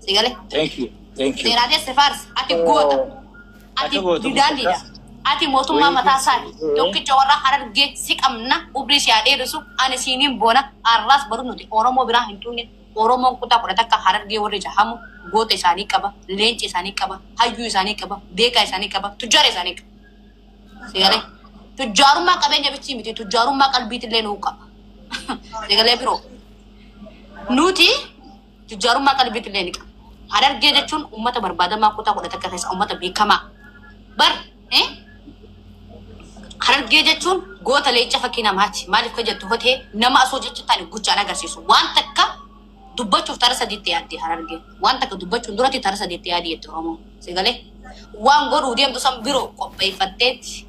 Sigale. Thank you. Seeraalee Sefars ati goota. Ati didaandiidha. Ati mootummaa mataa isaati. Tokkicha warra Harargee si qabna ubri ishee dheerisu ani siiniin boona arraas baru nuti Oromoo biraa hin tuune Oromoon kutaa kudha takka Harargee warri jahamu goota isaanii qaba, leenci isaanii qaba, hayyuu isaanii qaba, beekaa isaanii qaba, tujjaara isaanii qaba. Sigale. Tujjaarummaa qabeenya bichi miti tujjaarummaa qalbiitillee nuu qaba. Sigale biroo. Nuti tujjaarummaa qalbiitillee ni qaba. Harargee jechuun uummata barbaadamaa kutaa kudha takka keessa uummata beekamaa. Bar Harargee jechuun goota leenca fakkii namaati. Maaliif ka jettu hotee nama asoo jechuun taane guchaan agarsiisu. Waan takka dubbachuuf tara sadiitti yaaddi Harargee. Waan takka dubbachuun duratti tara sadiitti yaaddi jetti Oromoo. Sigalee waan godhuu deemtu san biroo qopheeffatteetti.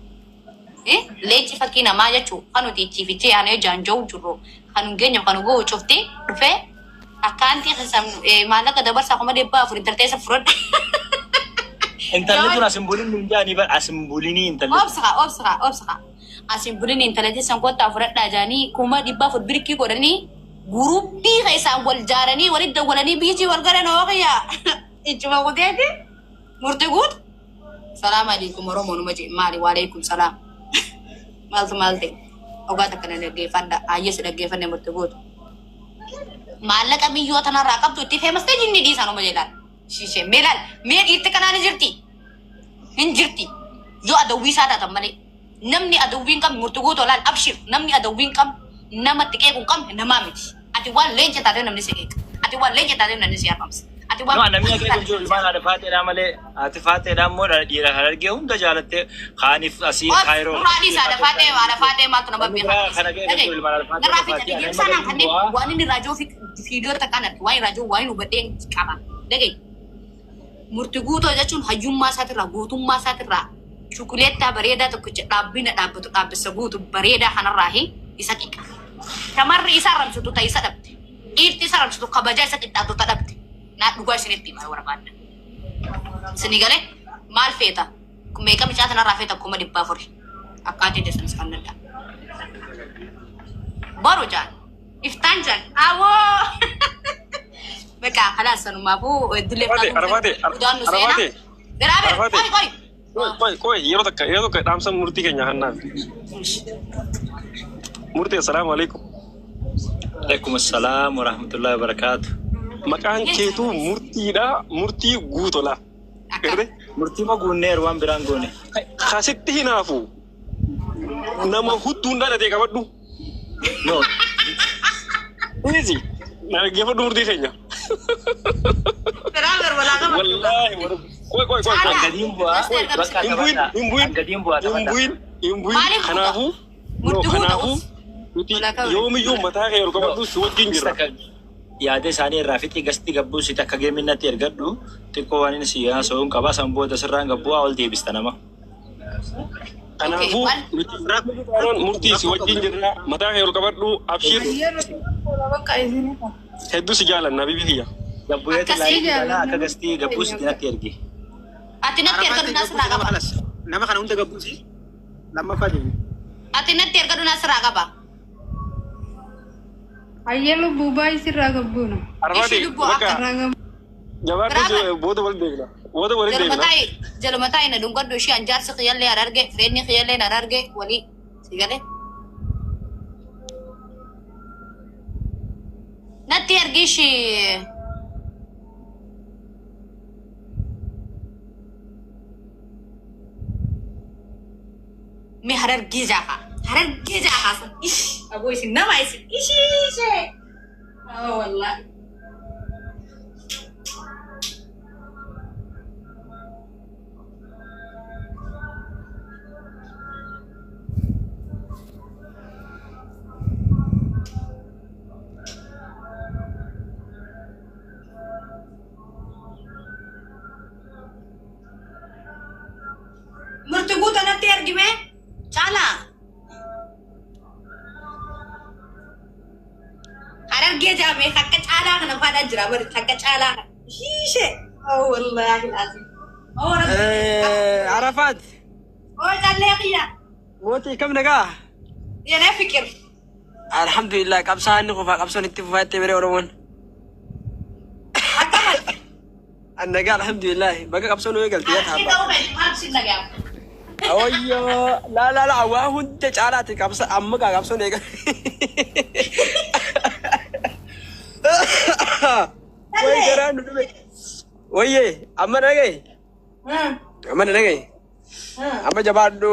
Leenci fakkii namaa jechuun kan nuti ichiifichee aanee jaanjoo jirru kan hungeenya kan huguu cuftee dhufee akkaantii keessan maallaqa dabarsaa kuma dhibbaa afurii tarteessa fudhadha. Intalli tun asimbulin ninjaanii bar asimbulini intalli. Obsaka. Asimbulin intalli san kottaa fudhadhaa jaanii kuma dhibbaa afur birkii godhanii guruppii keessaan wal jaaranii walitti dawwalanii biichii wal galan ooqiyyaa. Ichuma kuteeti murti guutu. Salaamu alaikum Oromoo numa maali waalaikum salaam. Maaltu ogaata kana dhaggeeffadha ayyees dhaggeeffanne murti guutu. Maallaqa biyyoo tanarraa qabdu itti feemastee jinni dhiisan oma jedhaan. Shishee meelaan mee dhiirti kanaan hin jirti. Yoo adawwii isaa taatan malee namni adawwii hin qabne murti guutuu laal abshir namni adawwii hin qabne nama xiqqee kun qabne namaa miti. Ati waan leenca taatee namni si qeeqa. Ati waan leenca taatee namni si arrabsa. Ati waan namni akka kun jiru ilmaan haadha faateedhaa malee ati faateedhaa immoo dhiira Harargee hunda jaalattee kaaniif asii kaayiroo. Muraadii haadha faatee maaltu nama beekaa. Kana ga'e ilmaan haadha faatee. Narraa fi jaalatee sanaan kanneen waan inni raajoo fi fiidiyoota kanatti waan raajoo waan hubadhee qaba. Dhagee. Murti guutoo jechuun hayyummaa isaatirraa guutummaa isaatirraa shukuleettaa bareedaa tokkicha dhaabbina dhaabbatu dhaabbisa guutu bareedaa kanarraa isa qiqa. Shamarri isa arrabsitu ta'e isa dhabde. Dhiirti isa arrabsitu kabajaa isa qixxaatu ta'e dhabde. Naa dhugaa isinitti himaa barbaadda. Isinii galee maal feeta? Meeqa micaa kanarraa feeta kuma dhibbaa afuri. Akkaatii deessanis kan danda'a. Boru jaan. Iftaan jaan. Awoo. Beka خلاص انا ما ابو الدلي Koi, yero ka damsan murti kenya hanna. Murti assalamu alaikum. Waalaikum assalam warahmatullahi wabarakatuh. Maqaan keetu murtii guutola. Garte? Murtii ma gunneer waan biraan goone. Khasitti hinaafu. Nama hudduun dhalate qabadhu. No. Easy. Dhaggeeffadhu murtii keenya. Wallahi koi. Gadiin bu'aa. Kanaafuu nuti yoomiyyuu mataa kee ol qabadhu si wajjin jirra. Yaada isaanii irraa fixii gasti gabbuu si takka geeminnatti ergadhu xiqqoo waan inni si haasa'uun qaba sanboota sirraan gabbuu ol deebista nama. Kanaafuu murtii si wajjin jirra mataa kee ol qabadhu abshir. Hedduu si jaalanna bibi kiyya. Gabbuu yeeti laayii akka gastii gabbuu si dinatti ergi. Ati natti ergadu nasirraa qaba. Nama kana hunda gabbuu si lammaffaa deemi. Ati natti ergadu nasirraa qaba. Ayyelu bubai sirraa gabbuuna. Arfaati bakka jabaadhu booda wal deegna. Booda wal deegna. Jalmataa ina dungadhu ishee anjaarsi xiyyaallee ararge fireenni xiyyaallee ararge walii sigalee. Natti ergishi mi Harargee jaaha ish aboo isin nama isin ishee wallahi murti guutuu natti ergime chala Harargee jaame takka chala kana faada jira bari takka chala shishe oh wallahi lazim Arafat. oh jalleqiya Woti kam naga? ya na fikir Alhamdulillah qabsaan ni qofa qabsoon itti fufaatti bere Oromoon. Annagaa alhamdulillah. Baga qabsoon yoo galtee yaa Kita taapha. udah maaf sih nagam. Awayyo la waa hunda caalaati qabsa amma gaa qabsoon eegal. Way garaan nu dhume. Wayye amma dhagaye. Amma dhagaye. Amma jabaadhu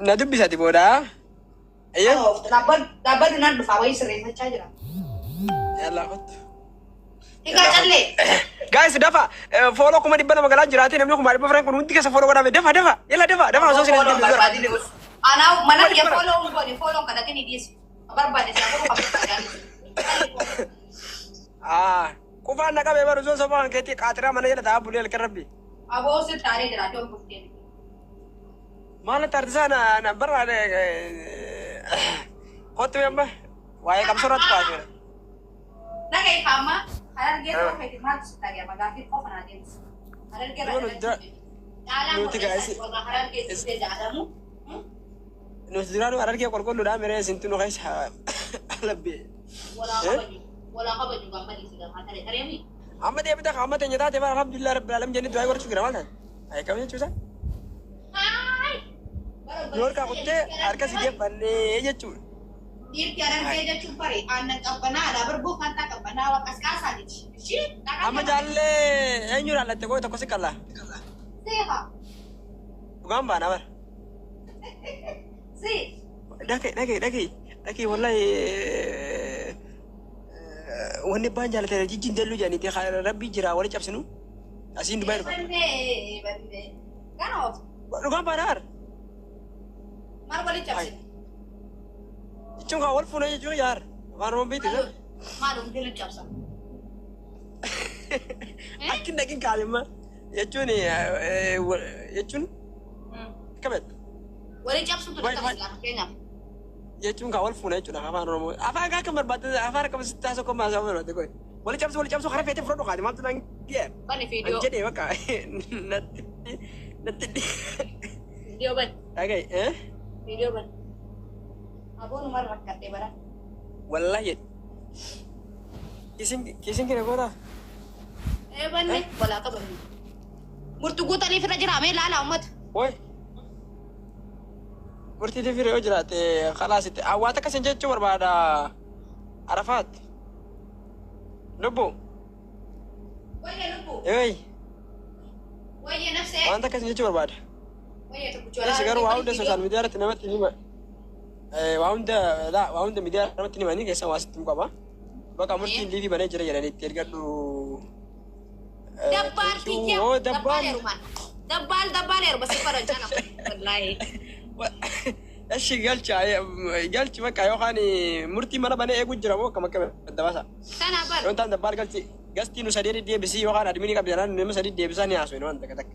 na dubbisati booda. Ayyo. Dapat dengan berfawai sering saja aja. Yalla qottu. Tinggal calle. Guys, dafa follow kuma dibana magalaan jiraate namni kuma dibba friend kun hundi keessa follow godhame dafa yalla dafa soo sineen dibbi Anak mana dia follow kada kini dia sih. Barbadi siapa kok kamu kufaan naqa bee baru soo sobaan keetii qaatira mana jedha taa bulee halkan rabbi Abo sih tarik dari dom bukti. maala tartisaa na barraade kottu yamba waa'ee qabsoorratti qaatira Naga ikama, halar gitu kayak gimana sih tadi apa ganti kok mana dia. Halar gitu. Nuti guys. Halar gitu sudah adamu. nuti duraanu ararkee qulqulluudha miree sintinu keessa labbi Wala ka ba juga mali sila matali taremi. amma deebita qaama teenya taate bara alhamdulillah rabbil alamin jenni du'aa gorchuu gira maal taate ay kam jechuusa Hai. yoorkaa kuttee harka si deeffannee jechuudha Dir kiaran keja cumpari anak kapana ada berbukan tak kapana wakas kasan di sini. amma jaallee eenyuudhaan latte koo tokko si qallaa Seha. dhugaan baana bara Si. dhaqi wallahi wanni baan jaallatee jijjiin dalluu jaaniiti rabbii jira wali cabsinu asiin dubai dhufa Bande. Kan of. dhugaan baana bara Mar balik capsi. jechuun kaa wal fuuna jechuun yaar waan roon beektu isa Malum balik capsa. akkin dhaqin kaalimma jechuun kabet Balik capsu tuh Baik, kita baik. sekarang kayaknya. jechuun kaa wal fuuna jechuudha afaan oromoo afaan kaa kan barbaadde afaan akkam sitti taasoo kan maasaa barbaadde koy wali cabsu karaa feetee fudhadhu kaadhi maaltu naan dhiye Bani an video. jedhee bakka natti Video ban. dhagaye Video ban. Aku nomor rakat deh barang. wallahi kisin kira goota Ban nih, wala ka ban. Murtugu tadi fira jirame lala umat. woy murtii difire yoo jiraate khalaasitti awwaata akkasin jechuu barbaada arafaat lubbu Waya lupu. ey Waya nafse. wanta akkasin jechuu barbaada Waya tu kucuala. esi garuu waa hunda sooshaal miidiyaa irratti namatti hima waa hunda miidiyaa namatti himanii keessaa waa sitti qaba bakka murtiin liivii banee jira jedhanii itti ergadhu Dabbal tiya. oh Dabbal dabbal eruman. Dabbal eru basi pada jana. Wallahi. eshi galchi bakka yookaan murtii mana banee eeguu jira moo akkam akka dabbasa Sana bar. yoo ta'an dabbal galchi gastii nu sadii deebisii yookaan adminii qabdanaan nama sadii deebisaa ni haasoo waan takka takka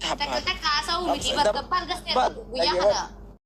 Tak tak asau miti Dabbal. bas dabbal gas Dabbal. buya Lagi, kada.